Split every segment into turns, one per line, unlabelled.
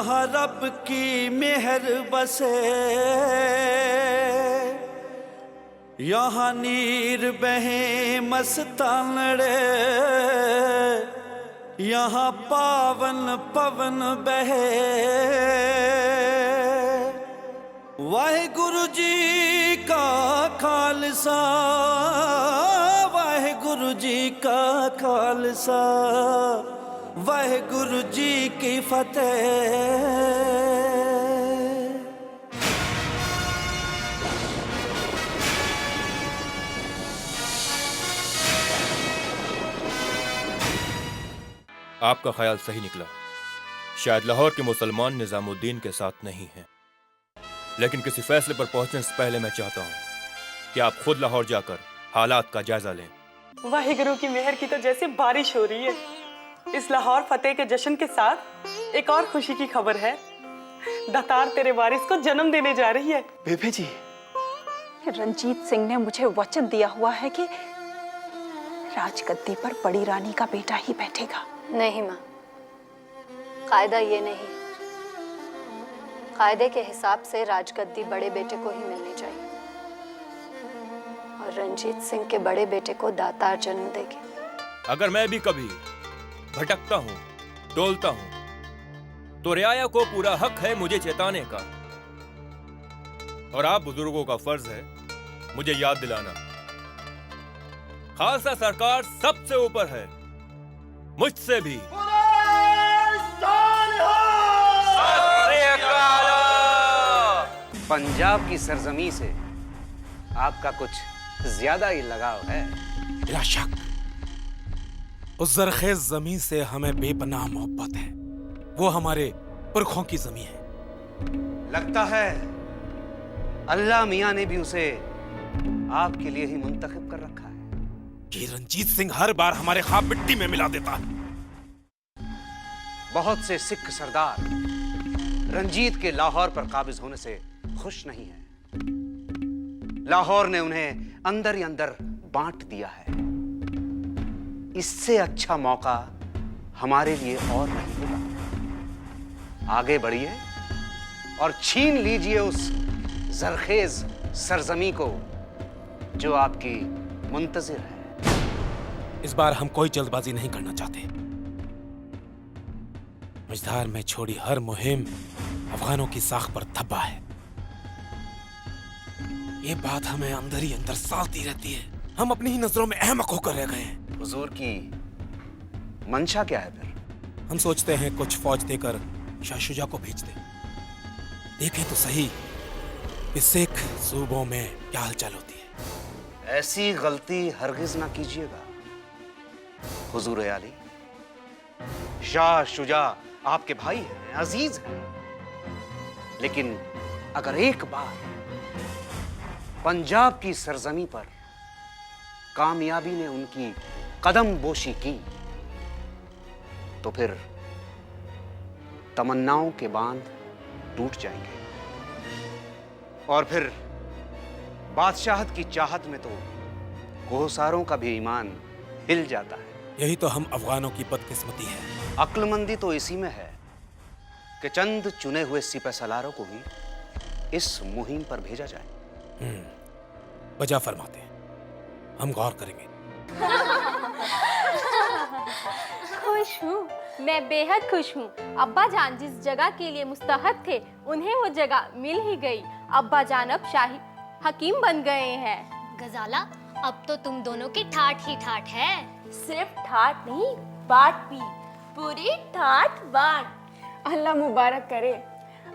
यहाँ रब की मेहर बसे, यहाँ नीर बहे मस्तानड़े, यहाँ पावन पवन बहे। वाहिगुरु जी का खालसा, वाहिगुरु जी का खालसा, वाहिगुरु जी की फतेह।
आपका ख्याल सही निकला। शायद लाहौर के मुसलमान निजामुद्दीन के साथ नहीं हैं, लेकिन किसी फैसले पर पहुंचने से पहले मैं चाहता हूं कि आप खुद लाहौर जाकर हालात का जायजा लें।
वाहिगुरु की मेहर की तो जैसे बारिश हो रही है। इस लाहौर फतेह के जश्न के साथ एक और खुशी की खबर है। दातार तेरे वारिस को जन्म देने जा रही है।
बेबे जी,
रंजीत सिंह ने मुझे वचन दिया हुआ है कि राजगद्दी पर बड़ी रानी का बेटा ही बैठेगा।
नहीं माँ, कायदा ये नहीं। कायदे के हिसाब से राजगद्दी बड़े बेटे को ही मिलनी चाहिए और रंजीत सिंह के बड़े बेटे को दातार जन्म देगी।
अगर मैं भी कभी भटकता हूँ, डोलता हूँ, तो रियाया को पूरा हक है मुझे चेताने का, और आप बुजुर्गों का फर्ज है मुझे याद दिलाना। खालसा सरकार सबसे ऊपर है, मुझसे भी।
पंजाब की सरजमी से आपका कुछ ज्यादा ही लगाव है।
बिला शक उस जरखेज जमीन से हमें बेपनाह मोहब्बत है। वो हमारे पुरखों की जमीन है।
लगता है अल्लाह मियां ने भी उसे आपके लिए ही मुंतखब कर रखा है।
कि रंजीत सिंह हर बार हमारे ख्वाब मिट्टी में मिला देता है।
बहुत से सिख सरदार रंजीत के लाहौर पर काबिज होने से खुश नहीं है। लाहौर ने उन्हें अंदर ही अंदर बांट दिया है। इससे अच्छा मौका हमारे लिए और नहीं होगा। आगे बढ़िए और छीन लीजिए उस जरखेज सरजमी को जो आपकी मुंतजिर है।
इस बार हम कोई जल्दबाजी नहीं करना चाहते। मझधार में छोड़ी हर मुहिम अफगानों की साख पर धब्बा है। ये बात हमें अंदर ही अंदर सालती रहती है। हम अपनी ही नजरों में अहमक होकर रह गए हैं।
हुजूर की मंशा क्या है फिर?
हम सोचते हैं कुछ फौज देकर शाह शुजा को भेज दें। देखें तो सही इस सिख सूबों में क्या हलचल होती है।
ऐसी गलती हरगिज ना कीजिएगा हुजूर आली। शाह शुजा आपके भाई हैं, अजीज हैं, लेकिन अगर एक बार पंजाब की सरजमी पर कामयाबी ने उनकी कदम बोशी की तो फिर तमन्नाओं के बांध टूट जाएंगे और फिर बादशाहत की चाहत में तो कोहसारों का भी ईमान हिल जाता है।
यही तो हम अफगानों की बदकिस्मती है।
अक्लमंदी तो इसी में है कि चंद चुने हुए सिपह सलारों को ही इस मुहिम पर भेजा जाए।
वजह फरमाते हैं, हम गौर करेंगे।
खुश हूँ, मैं बेहद खुश हूँ। अब्बा जान जिस जगह के लिए मुस्तहक थे उन्हें वो जगह मिल ही गई। अब्बा जान अब शाही हकीम बन गए हैं।
गजाला, अब तो तुम दोनों की ठाठ ही ठाठ है।
सिर्फ ठाट नहीं, बाट भी, पूरी ठाट बाट।
अल्लाह मुबारक करे।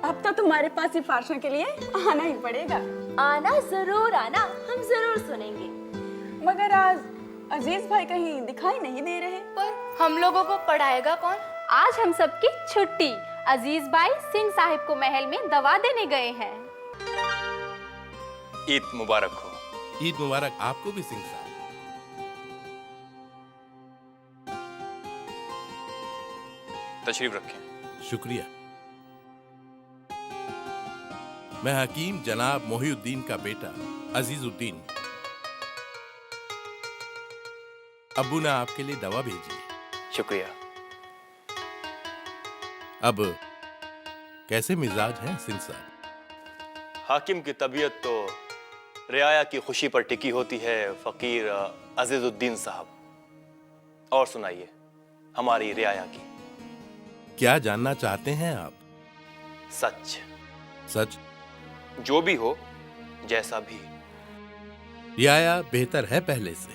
अब तो तुम्हारे पास सिफारिशों के लिए आना ही पड़ेगा।
आना जरूर आना, हम जरूर सुनेंगे।
मगर आज अजीज भाई कहीं दिखाई नहीं दे रहे।
पर हम लोगों को पढ़ाएगा कौन? आज हम सबकी छुट्टी। अजीज भाई सिंह साहिब को महल में दवा देने गए हैं।
ईद मुबारक हो।
ईद मुबारक आपको भी सिंह साहब।
तशरीफ रखें।
शुक्रिया। मैं हकीम जनाब मोहिउद्दीन का बेटा अजीजुद्दीन। अब्बू ने आपके लिए दवा भेजी है।
शुक्रिया।
अब कैसे मिजाज हैं सिंह साहब?
हाकिम की तबीयत तो रियाया की खुशी पर टिकी होती है फकीर अजीजुद्दीन साहब। और सुनाइए हमारी रियाया की।
क्या जानना चाहते हैं आप?
सच
सच?
जो भी हो, जैसा भी।
रियाया बेहतर है पहले से।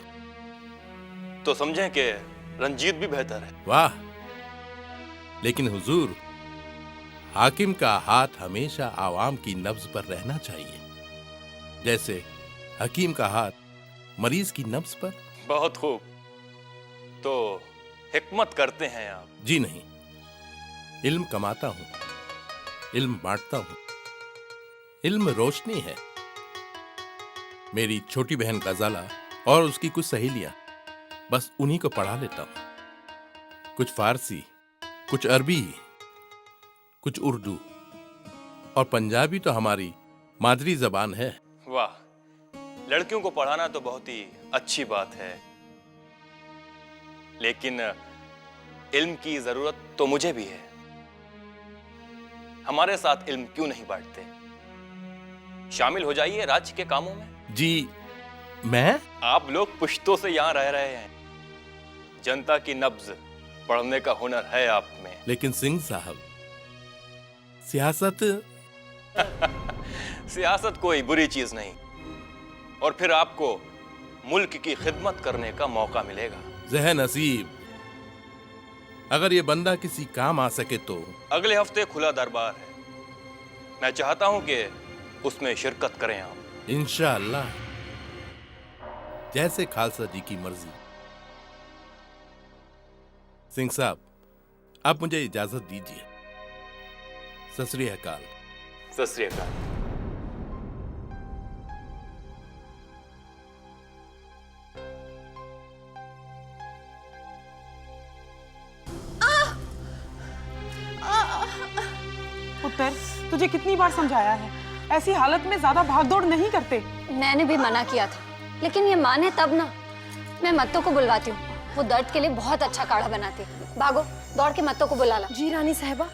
तो समझें कि रंजीत भी बेहतर है।
वाह, लेकिन हुजूर, हाकिम का हाथ हमेशा आवाम की नब्ज पर रहना चाहिए, जैसे हकीम का हाथ मरीज की नब्ज पर।
बहुत खूब। तो हिकमत करते हैं आप?
जी नहीं, इल्म कमाता हूं, इल्म बांटता हूं। इल्म रोशनी है। मेरी छोटी बहन गजाला और उसकी कुछ सहेलियां, बस उन्हीं को पढ़ा लेता हूं। कुछ फारसी, कुछ अरबी, कुछ उर्दू और पंजाबी तो हमारी मादरी जबान है।
वाह, लड़कियों को पढ़ाना तो बहुत ही अच्छी बात है, लेकिन इल्म की जरूरत तो मुझे भी है। हमारे साथ इल्म क्यों नहीं बांटते? शामिल हो जाइए राज्य के कामों में।
जी, मैं?
आप लोग पुश्तों से यहां रह रहे हैं। जनता की नब्ज पढ़ने का हुनर है आप में।
लेकिन सिंह साहब, सियासत
सियासत कोई बुरी चीज नहीं, और फिर आपको मुल्क की खिदमत करने का मौका मिलेगा।
ज़ह नसीब, अगर ये बंदा किसी काम आ सके तो।
अगले हफ्ते खुला दरबार है, मैं चाहता हूं कि उसमें शिरकत करें आप।
इंशाअल्लाह, जैसे खालसा जी की मर्जी। सिंह साहब, अब मुझे इजाजत दीजिए। सत श्री अकाल।
सत श्री अकाल।
पुत्र, तुझे कितनी बार समझाया है, ऐसी हालत में ज्यादा भागदौड़ नहीं करते।
मैंने भी मना किया था, लेकिन ये माने तब ना। मैं मत्तो को बुलवाती हूँ, वो दर्द के लिए बहुत अच्छा काढ़ा बनाती है। भागो, दौड़ के मत्तो को बुला ला।
जी रानी साहिबा।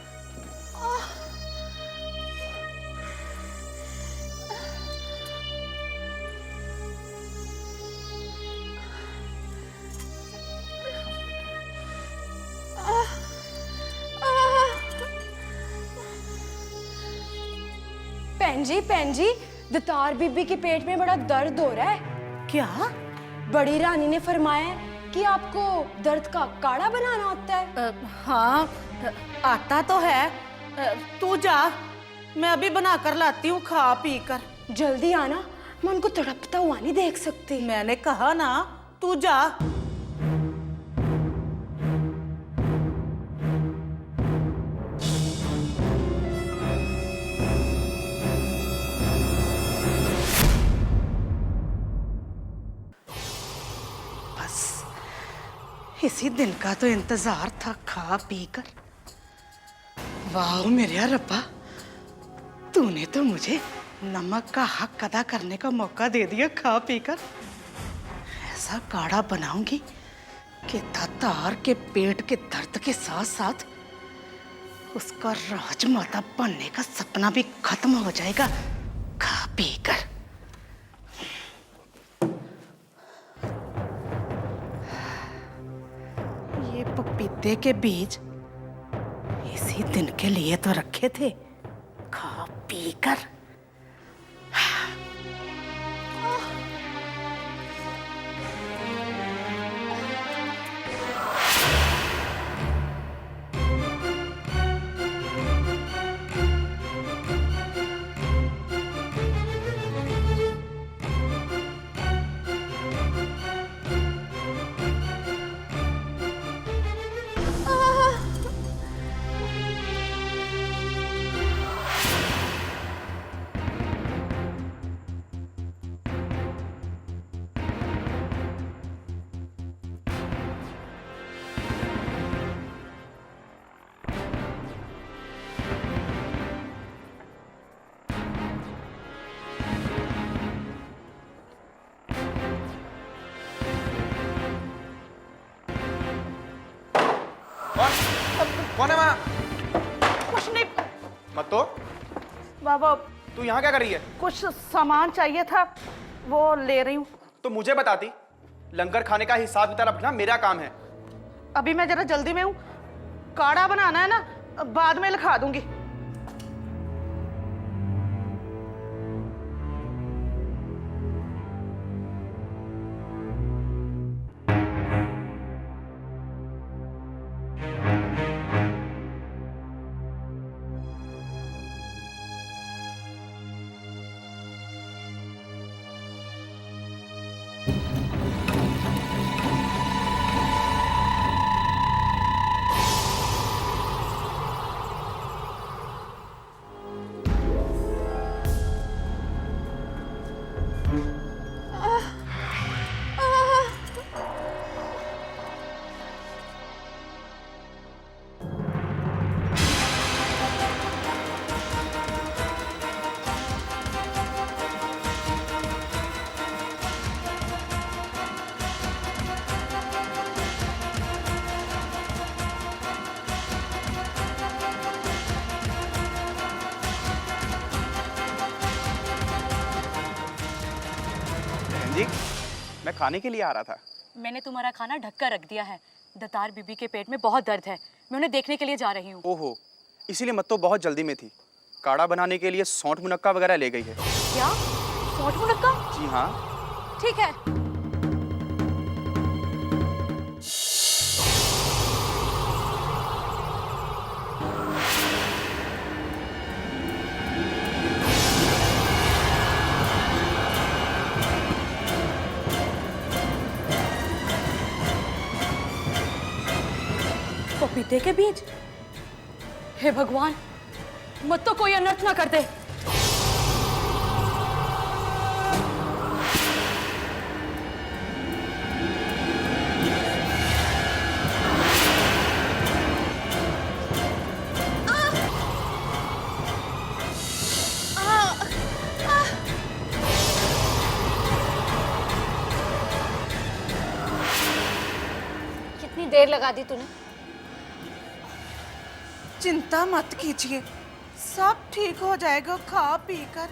पैन जी, दतार बीबी के पेट में बड़ा दर्द हो रहा है।
क्या?
बड़ी रानी ने फरमाया है कि आपको दर्द का काढ़ा बनाना होता है।
हाँ, आता तो है। तू जा, मैं अभी बना कर लाती हूँ, खा पी कर।
जल्दी आना, मैं उनको तड़पता हुआ नहीं देख सकती।
मैंने कहा ना, तू जा। इसी दिन का तो इंतजार था, खा पी कर। वाह मेरे रब्बा, तूने तो मुझे नमक का हक अदा करने का मौका दे दिया। खा पी कर ऐसा काढ़ा बनाऊंगी कि दातार के पेट के दर्द के साथ साथ उसका राजमाता बनने का सपना भी खत्म हो जाएगा। खा पी कर। ये पपीते के बीज इसी दिन के लिए तो रखे थे। खा पी कर।
कौन है वहां?
कुछ नहीं।
मत्तो,
बाबा
तू यहाँ क्या कर रही है?
कुछ सामान चाहिए था, वो ले रही हूँ।
तो मुझे बताती, लंगर खाने का हिसाब किताब रखना मेरा काम है।
अभी मैं जरा जल्दी में हूँ, काढ़ा बनाना है ना, बाद में लिखा दूंगी।
जी, मैं खाने के लिए आ रहा था।
मैंने तुम्हारा खाना ढक कर रख दिया है। दतार बीबी के पेट में बहुत दर्द है, मैं उन्हें देखने के लिए जा रही हूँ।
ओहो, इसीलिए मत्तो बहुत जल्दी में थी। काढ़ा बनाने के लिए सौंठ मुनक्का वगैरह ले गई है।
क्या? सौंठ मुनक्का?
जी हाँ।
ठीक है। पपीते के बीज? हे भगवान, मत तो कोई अनर्थ ना कर दे।
कितनी देर लगा दी तूने?
चिंता मत कीजिए, सब ठीक हो जाएगा, खा पी कर।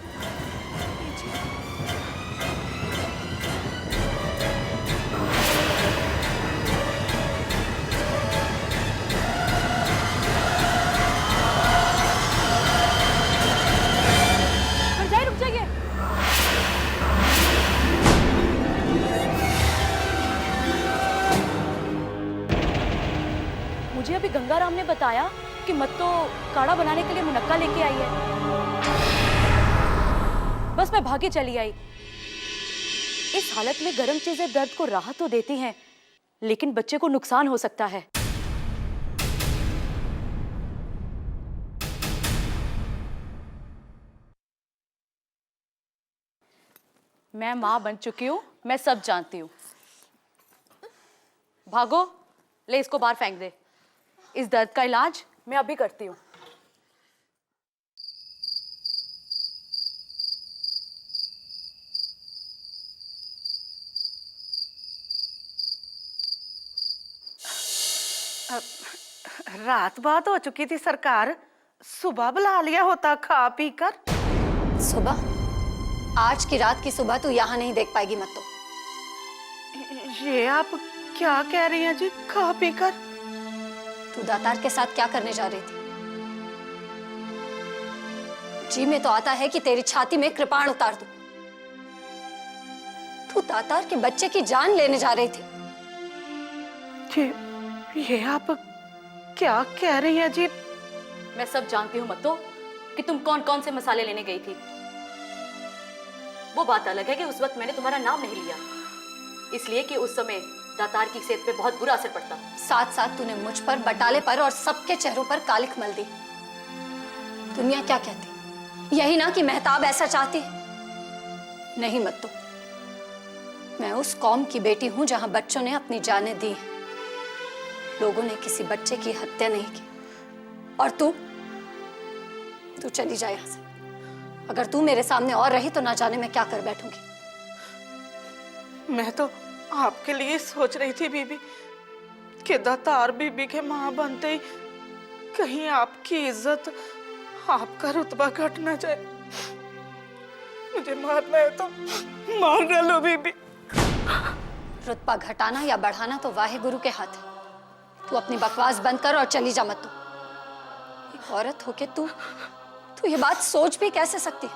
रुक जाइए। मुझे अभी गंगाराम ने बताया कि मत्तो काढ़ा बनाने के लिए मुनक्का लेके आई है। बस मैं भागी चली आई। इस हालत में गर्म चीजें दर्द को राहत तो देती हैं, लेकिन बच्चे को नुकसान हो सकता है। मैं मां बन चुकी हूं, मैं सब जानती हूं। भागो, ले इसको बाहर फेंक दे। इस दर्द का इलाज मैं अभी करती हूँ।
रात बात हो चुकी थी सरकार, सुबह बुला लिया होता खा पी कर।
सुबह? आज की रात की सुबह तू यहाँ नहीं देख पाएगी मत्तो।
ये आप क्या कह रही हैं जी, खा पी कर?
तू दातार के साथ क्या करने जा रही थी? जी में तो आता है कि तेरी छाती में कृपाण उतार दूं। तू दातार के बच्चे की जान लेने जा रही थी।
ये आप क्या कह रही हैं जी?
मैं सब जानती हूँ मत्तो कि तुम कौन कौन से मसाले लेने गई थी। वो बात अलग है कि उस वक्त मैंने तुम्हारा नाम नहीं लिया, इसलिए कि उस समय दातार की सेहत पे बहुत बुरा असर पड़ता।
साथ साथ तूने मुझ पर, बटाले पर और सबके चेहरों पर कालिख मल दी। दुनिया क्या कहती? यही ना कि मेहताब ऐसा चाहती? नहीं मत्तो, मैं उस कौम की बेटी हूं जहां बच्चों ने अपनी जानें दी। लोगों ने किसी बच्चे की हत्या नहीं की। और तू चली जा यहां से। अगर तू मेरे सामने और रही तो ना जाने मैं क्या कर बैठूंगी।
मैं तो आपके लिए सोच रही थी बीबी कि दातार बीबी के मां बनते ही कहीं आपकी इज्जत आपका रुतबा घटना चाहे, मुझे मारना है तो मार डालो बीबी।
रुतबा घटाना या बढ़ाना तो वाहे गुरु के हाथ है। तू अपनी बकवास बंद कर और चली जा मत। तू एक औरत होके तू ये बात सोच भी कैसे सकती?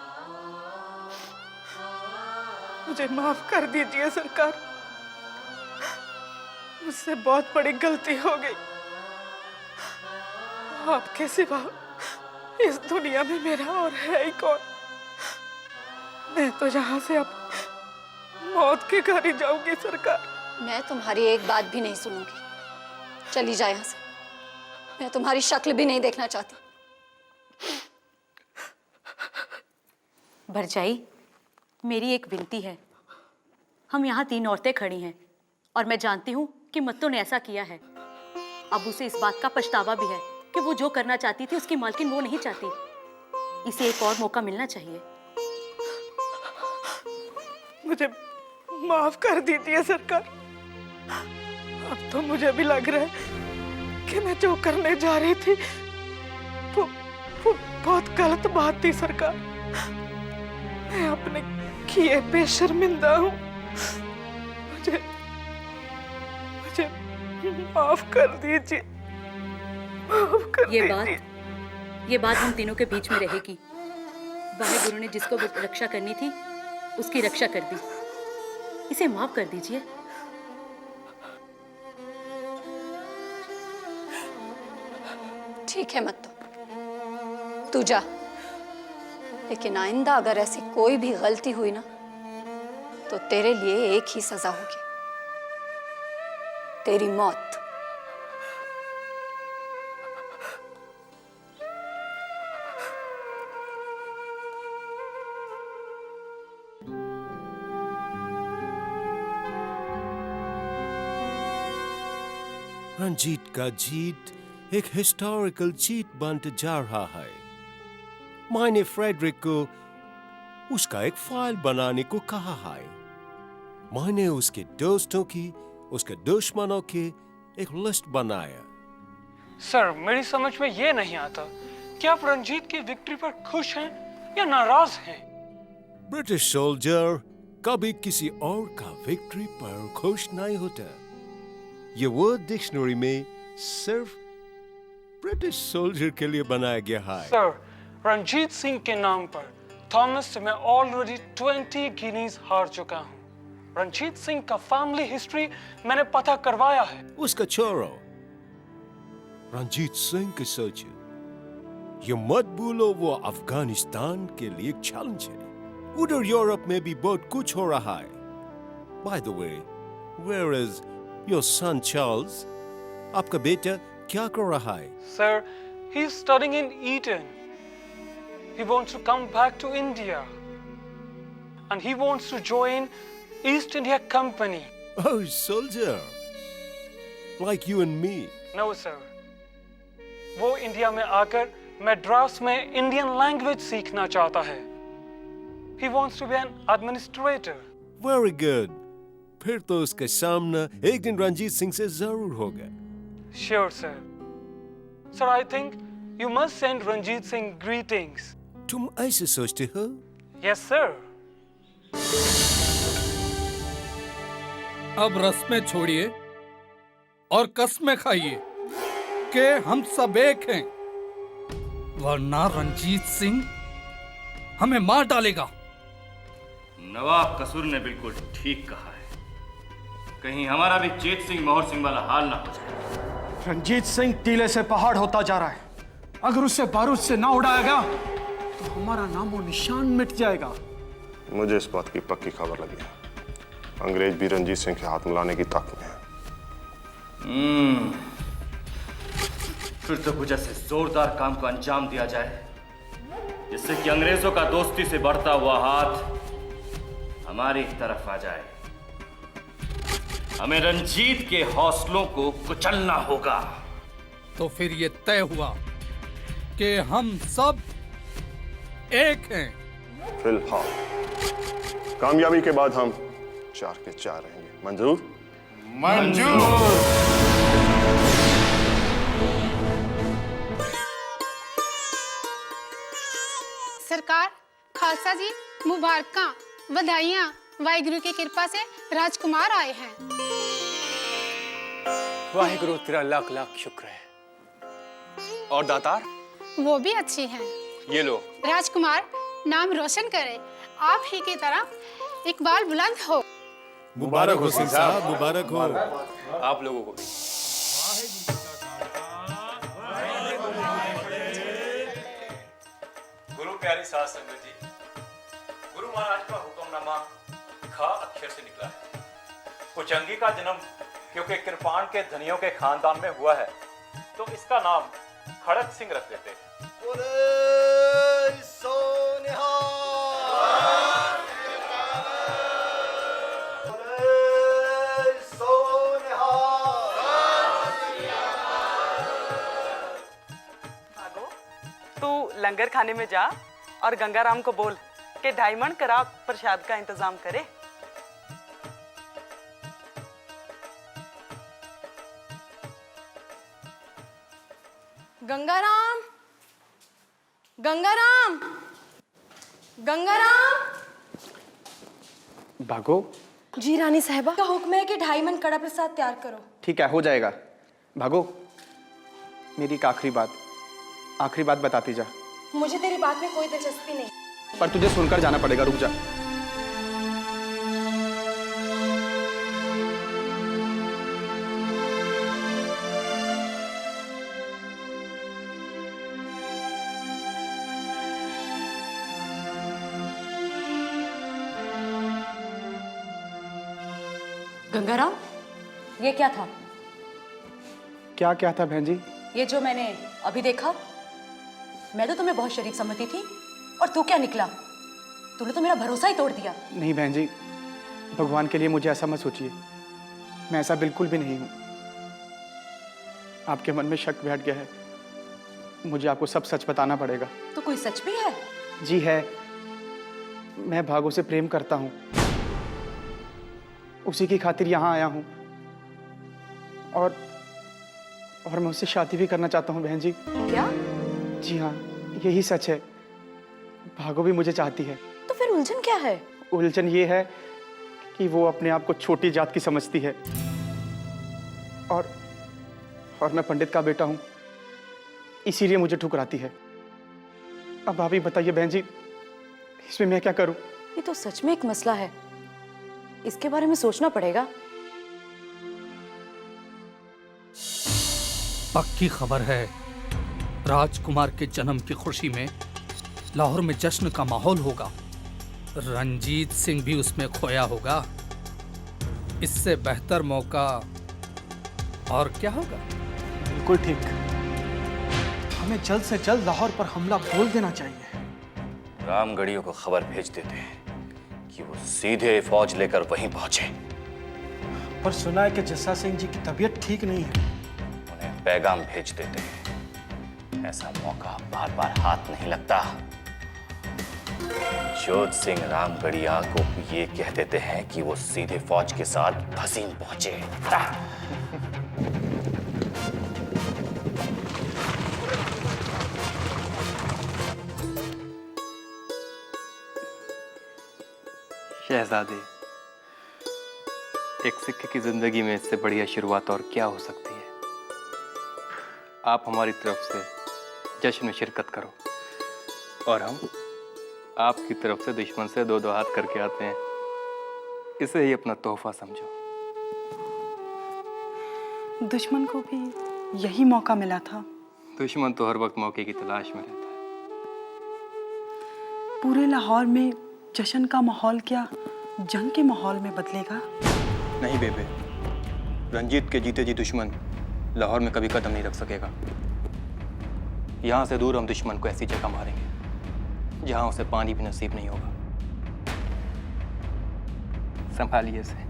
मुझे माफ कर दीजिए सरकार, मुझसे बहुत बड़ी गलती हो गई। आपके सिवा इस दुनिया में मेरा और है ही कौन। मैं तो यहाँ से अब मौत के घर ही जाऊंगी सरकार।
मैं तुम्हारी एक बात भी नहीं सुनूंगी। चली जा यहाँ से। मैं तुम्हारी शक्ल भी नहीं देखना चाहती।
भरजाई, मेरी एक विनती है। हम यहाँ 3 औरतें खड़ी हैं और मैं जानती हूँ कि मत्तो ने ऐसा किया है। अब उसे इस बात का पछतावा भी है कि वो जो करना चाहती थी उसकी मालकिन वो नहीं चाहती। इसे एक और मौका मिलना चाहिए।
मुझे माफ कर दीजिए सरकार। अब तो मुझे भी लग रहा है कि मैं जो करने जा रही थी वो बहुत गलत बात थी सरकार। मैं अपने किए पे शर्मिंदा हूँ। मुझे माफ कर दीजिए, माफ कर दीजिए।
ये बात हम तीनों के बीच में रहेगी। वाहे गुरु ने जिसको रक्षा करनी थी उसकी रक्षा कर दी। इसे माफ कर दीजिए।
ठीक है मत्तो, तू जा। लेकिन आइंदा अगर ऐसी कोई भी गलती हुई ना तो तेरे लिए एक ही सजा होगी, तेरी मौत।
रंजीत का जीत एक हिस्टोरिकल जीत बनते जा रहा है। मैंने फ्रेडरिक को उसका एक फाइल बनाने को कहा है। मैंने उसके दोस्तों की, उसके दुश्मनों की एक लिस्ट बनाया।
सर, मेरी समझ में ये नहीं आता कि आप रंजीत की विक्ट्री पर खुश हैं या नाराज हैं।
ब्रिटिश सोल्जर कभी किसी और का विक्ट्री पर खुश नहीं होता। ये वर्ड डिक्शनरी में सिर्फ ब्रिटिश सोल्जर के लिए बनाया गया है।
सर, रंजीत सिंह के नाम पर थॉमस से मैं ऑलरेडी 20 गिनीज हार चुका हूँ। रंजीत सिंह का फैमिली हिस्ट्री मैंने पता करवाया है।
उसका छोड़ो, रंजीत सिंह के सोचो। ये मत भूलो वो अफगानिस्तान के लिए एक चैलेंज है। उधर यूरोप में भी बहुत कुछ हो रहा है। By the way, where is your son Charles? आपका बेटा क्या कर रहा है?
Sir, he's studying in Eton. He wants to come back to India. And he wants to join East India Company.
Oh, soldier. Like you and me.
No, sir. वो India में आकर मद्रास में इंडियन लैंग्वेज सीखना चाहता है। He wants to be an administrator.
Very good. फिर तो उसका सामना एक दिन रंजीत सिंह से जरूर होगा।
Sure, sir. Sir, I think you must send Ranjit Singh greetings.
तुम ऐसे सोचते हो?
Yes, sir.
अब रस्में छोड़िए और कस्में खाइए कि हम सब एक हैं, वरना रंजीत सिंह हमें मार डालेगा।
नवाब कसूर ने बिल्कुल ठीक कहा है। कहीं हमारा भी चेत सिंह मोहर सिंह वाला हाल ना हो जाए।
रंजीत सिंह टीले से पहाड़ होता जा रहा है। अगर उसे बारूद से ना उड़ाया गया तो हमारा नामो निशान मिट जाएगा।
मुझे इस बात की पक्की खबर लगी है। अंग्रेज भी रंजीत सिंह के हाथ मिलाने की ताक में है।
फिर तो कुछ ऐसे जोरदार काम को अंजाम दिया जाए जिससे कि अंग्रेजों का दोस्ती से बढ़ता हुआ हाथ हमारी तरफ आ जाए। हमें रंजीत के हौसलों को कुचलना होगा।
तो फिर ये तय हुआ कि हम सब एक हैं।
फिलहाल कामयाबी के बाद हम 4 के 4 रहेंगे। मंजूर?
मंजूर।
खालसा जी, मुबारकां, बधाइयां। वाहिगुरु की कृपा से राजकुमार आए हैं।
वाहिगुरु तेरा लाख लाख शुक्र है। और दातार?
वो भी अच्छी हैं।
ये लो।
राजकुमार नाम रोशन करे, आप ही की तरह इकबाल बुलंद हो।
मुबारक हो सिंह साहब, मुबारक हो।
आप लोगों को भी।
गुरु प्यारी साध संगत जी, गुरु महाराज का हुक्मनामा ख अक्षर से निकला है। कुचंगी का जन्म क्योंकि कृपाण के धनियों के खानदान में हुआ है, तो इसका नाम खड़क सिंह रख देते हैं।
तू लंगर खाने में जा और गंगाराम को बोल कि डायमंड करा प्रसाद का इंतजाम करे।
गंगाराम, गंगाराम, गंगाराम।
भागो।
जी रानी साहिबा का हुक्म है कि 2.5 मन कड़ा प्रसाद तैयार करो।
ठीक है, हो जाएगा। भागो। मेरी एक आखिरी बात बताती जा।
मुझे तेरी बात में कोई दिलचस्पी नहीं,
पर तुझे सुनकर जाना पड़ेगा। रुक जा।
गंगाराम, ये क्या था?
क्या क्या था बहन जी?
ये जो मैंने अभी देखा, मैं तो तुम्हें बहुत शरीफ समझती थी, और तू क्या निकला? तूने तो मेरा भरोसा ही तोड़ दिया।
नहीं बहन जी, भगवान के लिए मुझे ऐसा मत सोचिए। मैं ऐसा बिल्कुल भी नहीं हूँ। आपके मन में शक बैठ गया है। मुझे आपको सब सच बताना पड़ेगा।
तो कोई सच भी है?
जी है। मैं भागो से प्रेम करता हूँ। उसी की खातिर यहाँ आया हूँ, और मैं उससे शादी भी करना चाहता हूँ बहन जी।
क्या?
जी हाँ, यही सच है। भागो भी मुझे चाहती है।
तो फिर उलझन क्या है?
उलझन ये है कि वो अपने आप को छोटी जात की समझती है, और मैं पंडित का बेटा हूँ, इसीलिए मुझे ठुकराती है। अब आप ही बताइए बहन जी, इसमें मैं क्या करूँ?
ये तो सच में एक मसला है, इसके बारे में सोचना पड़ेगा।
पक्की खबर है, राजकुमार के जन्म की खुशी में लाहौर में जश्न का माहौल होगा। रंजीत सिंह भी उसमें खोया होगा। इससे बेहतर मौका और क्या होगा?
बिल्कुल ठीक। हमें जल्द से जल्द लाहौर पर हमला बोल देना चाहिए।
रामगढ़ियों को खबर भेज देते हैं कि वो सीधे फौज लेकर वहीं पहुंचे।
पर सुना है कि जस्सा सिंह जी की तबीयत ठीक नहीं है।
उन्हें पैगाम भेज देते हैं। ऐसा मौका बार बार हाथ नहीं लगता। जोध सिंह रामगढ़िया को ये कह देते हैं कि वो सीधे फौज के साथ भसीन पहुंचे।
शहजादे, एक सिख की जिंदगी में इससे बढ़िया शुरुआत और क्या हो सकती है। आप हमारी तरफ से जश्न में शिरकत करो, और हम आपकी तरफ से दुश्मन से दो दो हाथ करके आते हैं। इसे ही अपना तोहफा समझो।
दुश्मन को भी यही मौका मिला था।
दुश्मन तो हर वक्त मौके की तलाश में रहता है।
पूरे लाहौर में जश्न का माहौल क्या जंग के माहौल में बदलेगा?
नहीं बेबे, रंजीत के जीते जी दुश्मन लाहौर में कभी कदम नहीं रख सकेगा। यहाँ से दूर हम दुश्मन को ऐसी जगह मारेंगे जहाँ उसे पानी भी नसीब नहीं होगा। संभालिए इसे।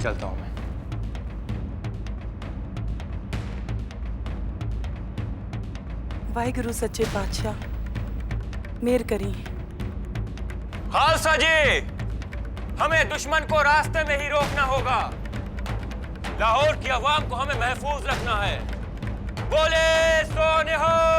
चलता हूँ मैं।
वाहिगुरु सच्चे पातशाह मेहर करी।
खालसा जी, हमें दुश्मन को रास्ते में ही रोकना होगा। लाहौर की आवाम को हमें महफूज रखना है। बोले सो निहाल।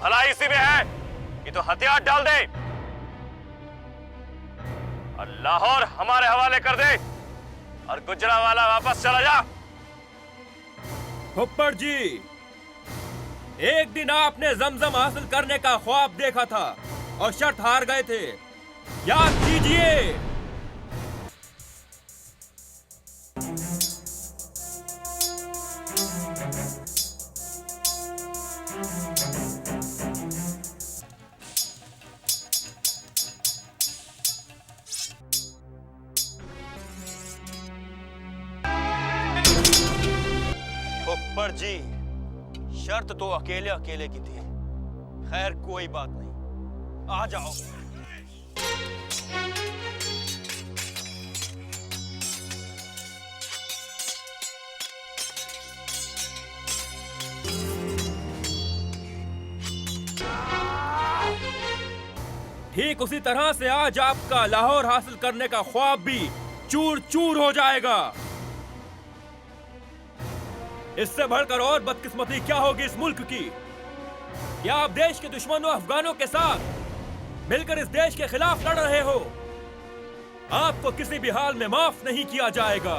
भलाई इसी में है कि तो हथियार डाल दे और लाहौर हमारे हवाले कर दे और गुजरांवाला वापस चला जा।
फुप्पड़ जी, एक दिन आपने जमजम हासिल करने का ख्वाब देखा था और शर्त हार गए थे, याद कीजिए।
फुप्पड़ जी, शर्त तो अकेले अकेले की थी। खैर कोई बात नहीं, आ जाओ।
ठीक उसी तरह से आज आपका लाहौर हासिल करने का ख्वाब भी चूर चूर हो जाएगा। इससे बढ़कर और बदकिस्मती क्या होगी इस मुल्क की? क्या आप देश के दुश्मनों अफगानों के साथ मिलकर इस देश के खिलाफ लड़ रहे हो? आपको किसी भी हाल में माफ नहीं किया जाएगा।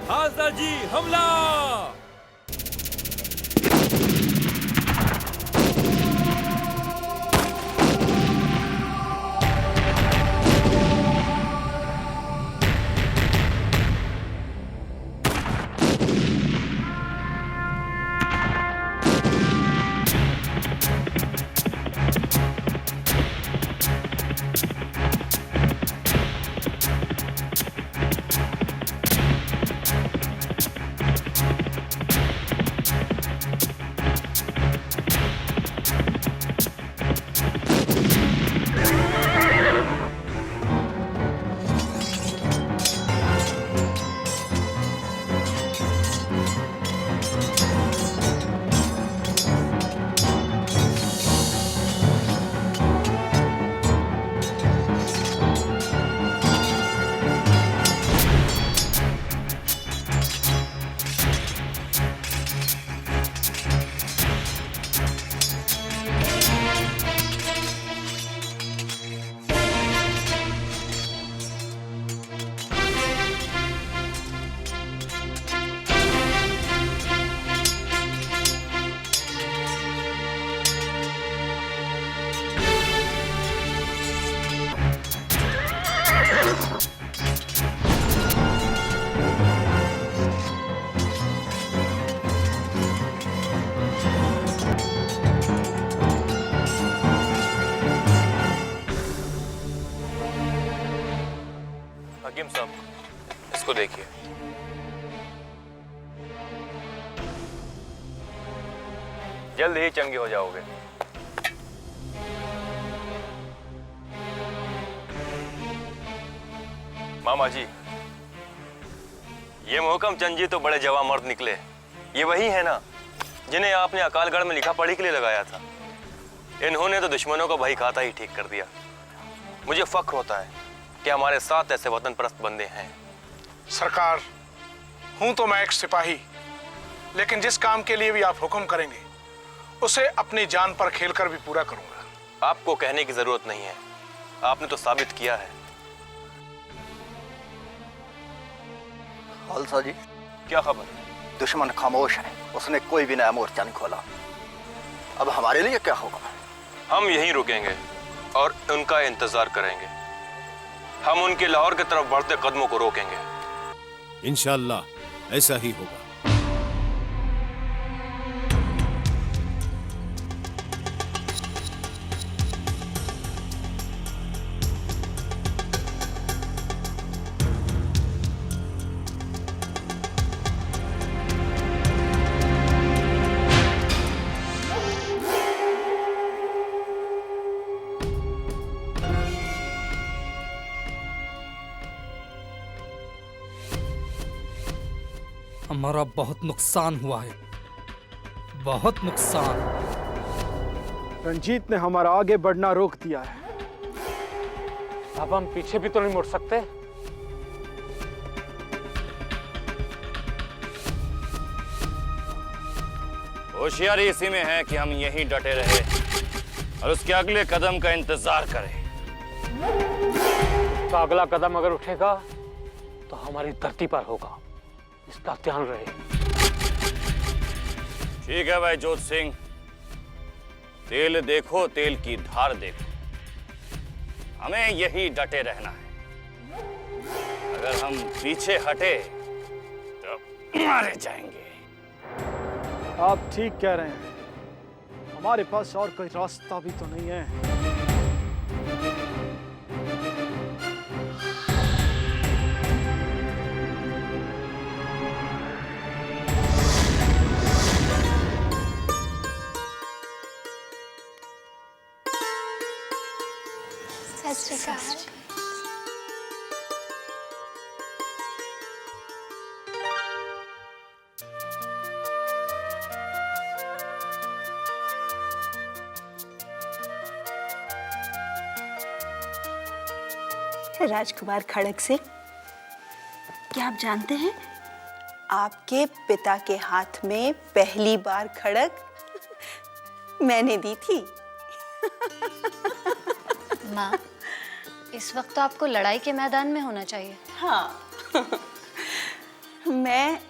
हाजर जी, हमला!
हकीम साहब, इसको देखिए। जल्द ही चंगे हो जाओगे। मामा जी, ये मोहकम चंद जी तो बड़े जवान मर्द निकले। ये वही है ना जिन्हें आपने अकालगढ़ में लिखा पढ़ी के लिए लगाया था। इन्होंने तो दुश्मनों का बही खाता ही ठीक कर दिया। मुझे फख्र होता है कि हमारे साथ ऐसे वतन परस्त बंदे हैं।
सरकार, हूं तो मैं एक सिपाही, लेकिन जिस काम के लिए भी आप हुक्म करेंगे उसे अपनी जान पर खेलकर भी पूरा करूंगा।
आपको कहने की जरूरत नहीं है, आपने तो साबित किया है।
खालसा जी,
क्या खबर?
दुश्मन खामोश है, उसने कोई भी नया मोर्चा नहीं खोला। अब हमारे लिए क्या होगा?
हम यहीं रुकेंगे और उनका इंतजार करेंगे। हम उनके लाहौर की तरफ बढ़ते कदमों को रोकेंगे।
इंशाअल्लाह ऐसा ही होगा।
हमारा बहुत नुकसान हुआ है, बहुत नुकसान।
रंजीत ने हमारा आगे बढ़ना रोक दिया है।
अब हम पीछे भी तो नहीं मुड़ सकते।
होशियारी इसी में है कि हम यहीं डटे रहे और उसके अगले कदम का इंतजार करें।
तो अगला कदम अगर उठेगा तो हमारी धरती पर होगा, इसका ध्यान रहे।
ठीक है भाई जोत सिंह, तेल देखो तेल की धार देखो, हमें यही डटे रहना है। अगर हम पीछे हटे तो मारे जाएंगे।
आप ठीक कह रहे हैं, हमारे पास और कोई रास्ता भी तो नहीं है।
सत श्री अकाल।
राजकुमार खड़ग सिंह, क्या आप जानते हैं आपके पिता के हाथ में पहली बार खड़ग मैंने दी थी।
माँ, इस वक्त तो आपको लड़ाई के मैदान में होना चाहिए।
हाँ मैं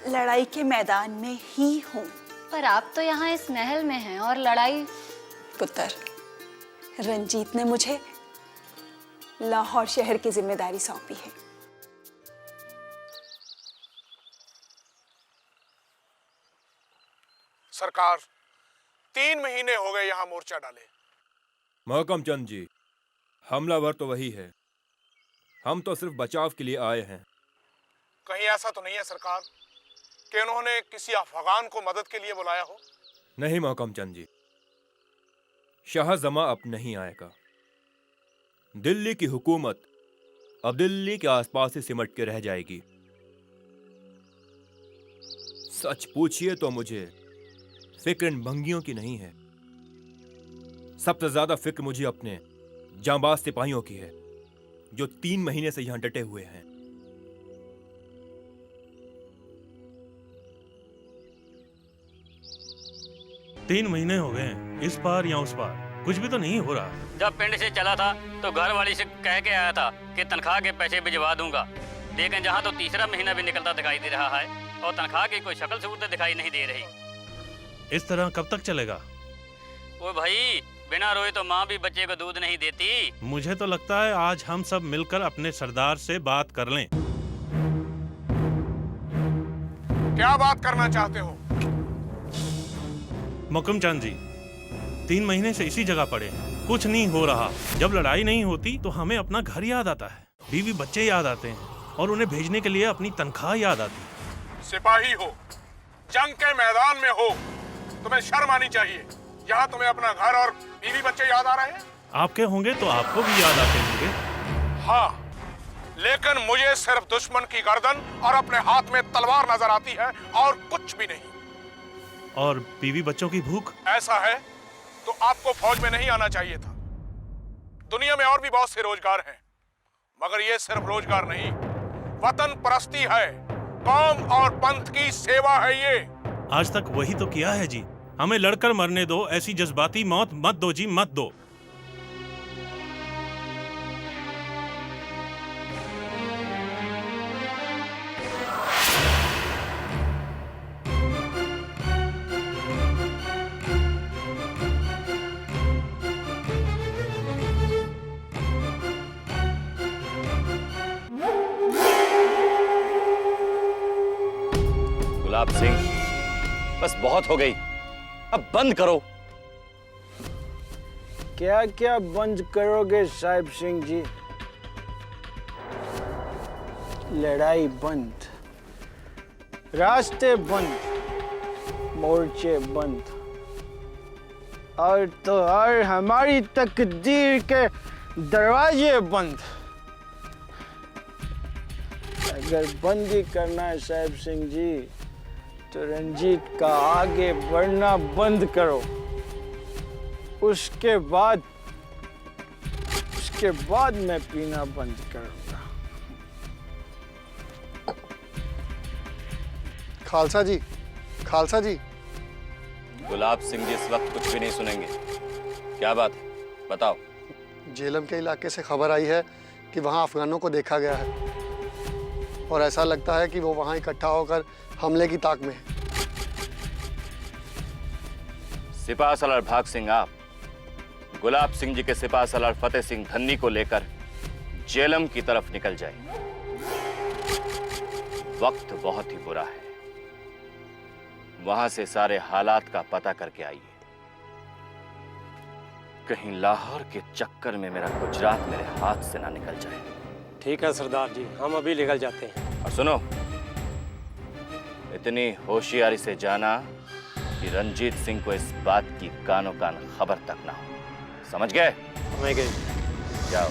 लड़ाई के मैदान में ही हूँ।
पर आप तो यहाँ इस महल में हैं और लड़ाई।
पुत्र, रंजीत ने मुझे लाहौर शहर की जिम्मेदारी सौंपी है।
सरकार, 3 महीने हो गए यहाँ मोर्चा डाले।
महकम चंद जी, हमलावर तो वही है, हम तो सिर्फ बचाव के लिए आए हैं।
कहीं ऐसा तो नहीं है सरकार कि उन्होंने किसी अफगान को मदद के लिए बुलाया हो?
नहीं महकम चंद जी, शाहजमा अब नहीं आएगा। दिल्ली की हुकूमत अब दिल्ली के आसपास ही सिमट के रह जाएगी। सच पूछिए तो मुझे फिक्र इन भंगियों की नहीं है। सबसे ज्यादा फिक्र मुझे अपने जांबाज सिपाहियों की है जो 3 महीने से यहां डटे हुए हैं।
तीन महीने हो गए हैं, इस पार या उस पार कुछ भी तो नहीं हो रहा।
जब पिंड से चला था तो घर वाली से कह के आया था कि तनख्वाह के पैसे भिजवा दूंगा, लेकिन जहां तो तीसरा महीना भी निकलता दिखाई दे रहा है और तनख्वाह की कोई शक्ल सूरत दिखाई नहीं दे रही।
इस तरह कब तक चलेगा?
ओ भाई, बिना रोए तो माँ भी बच्चे को दूध नहीं देती।
मुझे तो लगता है आज हम सब मिलकर अपने सरदार से बात कर लें।
क्या बात करना चाहते हो?
मुकम चंद जी, 3 महीने से इसी जगह पड़े हैं, कुछ नहीं हो रहा। जब लड़ाई नहीं होती तो हमें अपना घर याद आता है, बीवी बच्चे याद आते हैं और उन्हें भेजने के लिए अपनी तनख्वाह याद आती है।
सिपाही हो, जंग के मैदान में हो, तुम्हें शर्म आनी चाहिए। यहाँ तुम्हें अपना घर और बीवी बच्चे याद आ रहे हैं?
आपके होंगे तो आपको भी याद आते होंगे।
हाँ, लेकिन मुझे सिर्फ दुश्मन की गर्दन और अपने हाथ में तलवार नजर आती है और कुछ भी नहीं।
और बीवी बच्चों की भूख?
ऐसा है तो आपको फौज में नहीं आना चाहिए था। दुनिया में और भी बहुत से रोजगार हैं, मगर ये सिर्फ रोजगार नहीं, वतन परस्ती है, कौम और पंथ की सेवा है ये।
आज तक वही तो किया है जी। हमें लड़कर मरने दो, ऐसी जज्बाती मौत मत दो जी, मत दो।
सिंह, बस बहुत हो गई, अब बंद करो।
क्या क्या बंद करोगे साहिब सिंह जी? लड़ाई बंद, रास्ते बंद, मोर्चे बंद, और तो और हमारी तकदीर के दरवाजे बंद। अगर बंदी करना है साहिब सिंह जी, तो रंजीत का आगे बढ़ना बंद करो। उसके बाद मैं पीना बंद करूंगा।
खालसा जी, खालसा जी।
गुलाब सिंह जी इस वक्त कुछ भी नहीं सुनेंगे। क्या बात है, बताओ।
जेलम के इलाके से खबर आई है कि वहाँ अफगानों को देखा गया है, और ऐसा लगता है कि वो वहाँ इकट्ठा होकर हमले की ताक में है।
सिपाह सलार भाग सिंह आप गुलाब सिंह जी के सिपाह सलार फतेह सिंह धन्नी को लेकर जेलम की तरफ निकल जाए। वक्त बहुत ही बुरा है, वहां से सारे हालात का पता करके आइए। कहीं लाहौर के चक्कर में मेरा गुजरात मेरे हाथ से ना निकल जाए।
ठीक है सरदार जी, हम अभी निकल जाते हैं।
और सुनो, इतनी होशियारी से जाना कि रंजीत सिंह को इस बात की कानो कान खबर तक ना हो। समझ गए?
समझ गए।
जाओ।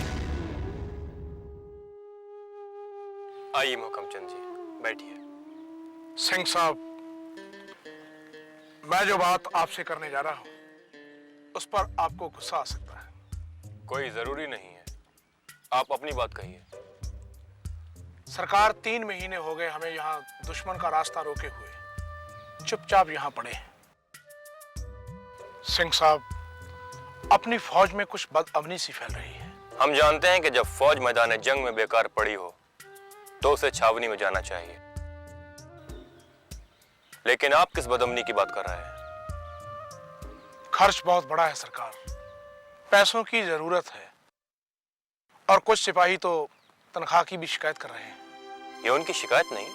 आइए मोहकम चंद जी, बैठिए।
सिंह साहब, मैं जो बात आपसे करने जा रहा हूं उस पर आपको गुस्सा आ सकता है।
कोई जरूरी नहीं है, आप अपनी बात कहिए।
सरकार 3 महीने हो गए हमें यहाँ दुश्मन का रास्ता रोके हुए चुपचाप यहाँ पड़े हैं। सिंह साहब, अपनी फौज में कुछ बदअमनी सी फैल रही है।
हम जानते हैं कि जब फौज मैदान जंग में बेकार पड़ी हो तो उसे छावनी में जाना चाहिए, लेकिन आप किस बदअमनी की बात कर रहे हैं?
खर्च बहुत बड़ा है सरकार, पैसों की जरूरत है, और कुछ सिपाही तो तनख्वाह की भी शिकायत कर रहे हैं।
ये उनकी शिकायत नहीं,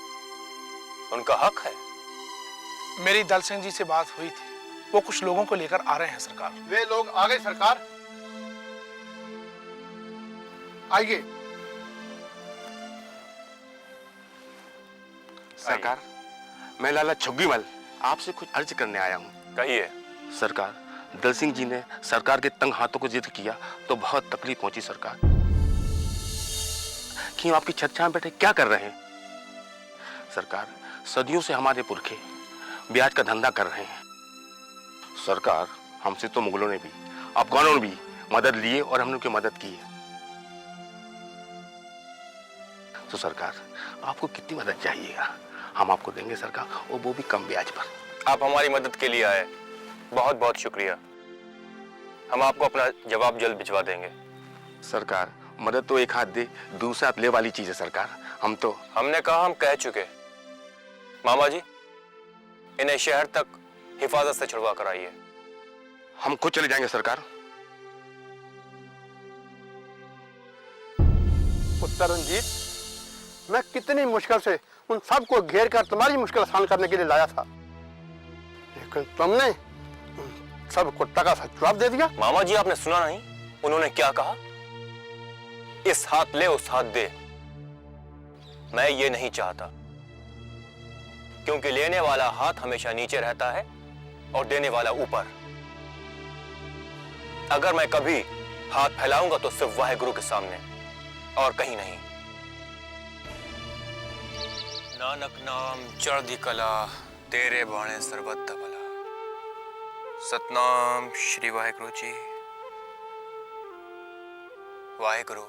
उनका हक है।
मेरी दल सिंह जी से बात हुई थी, वो कुछ लोगों को लेकर आ रहे हैं सरकार।
वे लोग आ गए सरकार। आइए
सरकार, मैं लाला छुग्गीमल आपसे कुछ अर्ज करने आया हूँ।
कहिए।
सरकार, दल सिंह जी ने सरकार के तंग हाथों को जिक्र किया तो बहुत तकलीफ पहुंची सरकार। क्यों आपकी छत छांव बैठे क्या कर रहे हैं? सरकार, सदियों से हमारे पुरखे ब्याज का धंधा कर रहे हैं। सरकार, हमसे तो मुगलों ने भी अफगानों ने भी मदद लिए और हमने उनकी मदद की है। तो सरकार, आपको कितनी मदद चाहिएगा हम आपको देंगे सरकार, और वो भी कम ब्याज पर।
आप हमारी मदद के लिए आए, बहुत बहुत शुक्रिया। हम आपको अपना जवाब जल्द भिजवा देंगे।
सरकार, मदद तो एक हाथ दे दूसरा हाथ ले वाली चीज है सरकार।
हमने कहा, हम कह चुके। मामा जी, इन्हें शहर तक हिफाजत से छुड़वा कर आइए।
हम खुद चले जाएंगे सरकार।
पुत्र रंजीत, मैं कितनी मुश्किल से उन सबको घेर कर तुम्हारी मुश्किल आसान करने के लिए लाया था, लेकिन तुमने सबको टका सा जवाब दे दिया।
मामा जी, आपने सुना नहीं उन्होंने क्या कहा? इस हाथ ले उस हाथ दे। मैं ये नहीं चाहता, क्योंकि लेने वाला हाथ हमेशा नीचे रहता है और देने वाला ऊपर। अगर मैं कभी हाथ फैलाऊंगा तो सिर्फ वाहेगुरु के सामने और कहीं नहीं। नानक नाम चढ़दी कला, तेरे बाणे सरबत दा भला। सतनाम श्री वाहेगुरु जी। वाहेगुरु,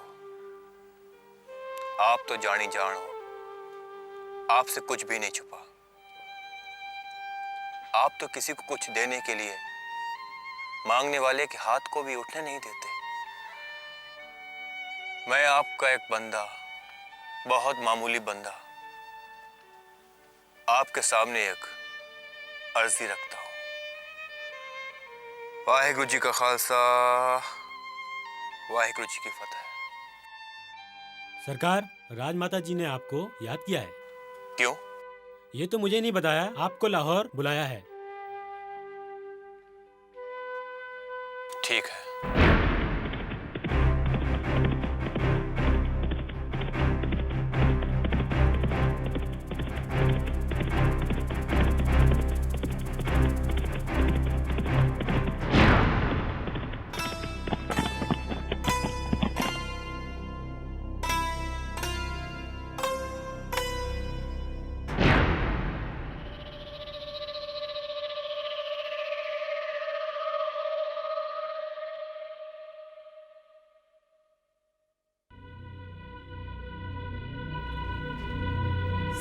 आप तो जानी जान हो, आपसे कुछ भी नहीं छुपा। आप तो किसी को कुछ देने के लिए मांगने वाले के हाथ को भी उठने नहीं देते। मैं आपका एक बंदा, बहुत मामूली बंदा, आपके सामने एक अर्जी रखता हूं। वाहेगुरु जी का खालसा, वाहेगुरु जी की फतह।
सरकार, राजमाता जी ने आपको याद किया है।
क्यों?
ये तो मुझे नहीं बताया आपको लाहौर बुलाया है।
ठीक है।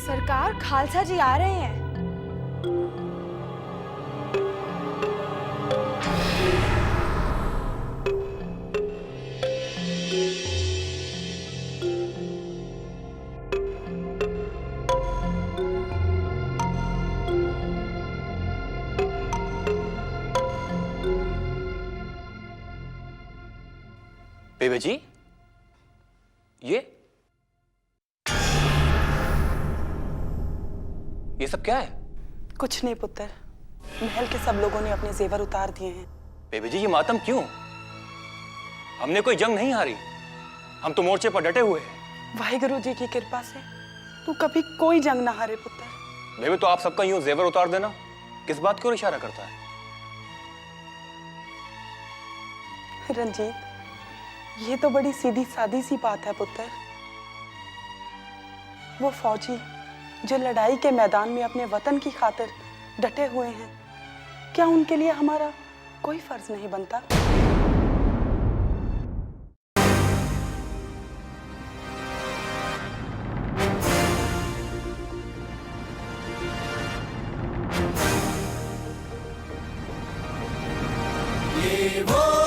सरकार, खालसा जी आ रहे हैं।
बेबे जी, ये सब क्या है?
कुछ नहीं पुत्र, महल के सब लोगों ने अपने जेवर उतार दिए हैं।
बेबे जी, ये मातम क्यों? हमने कोई जंग नहीं हारी, हम तो मोर्चे पर डटे हुए हैं।
वाहिगुरु जी की कृपा से तू कभी कोई जंग ना हारे पुत्र।
बेबे, तो आप सबका यूं जेवर उतार देना किस बात की ओर इशारा करता है?
रंजीत, ये तो बड़ी सीधी सादी सी बात है पुत्र। वो फौजी जो लड़ाई के मैदान में अपने वतन की खातिर डटे हुए हैं, क्या उनके लिए हमारा कोई फर्ज नहीं बनता?
ये वो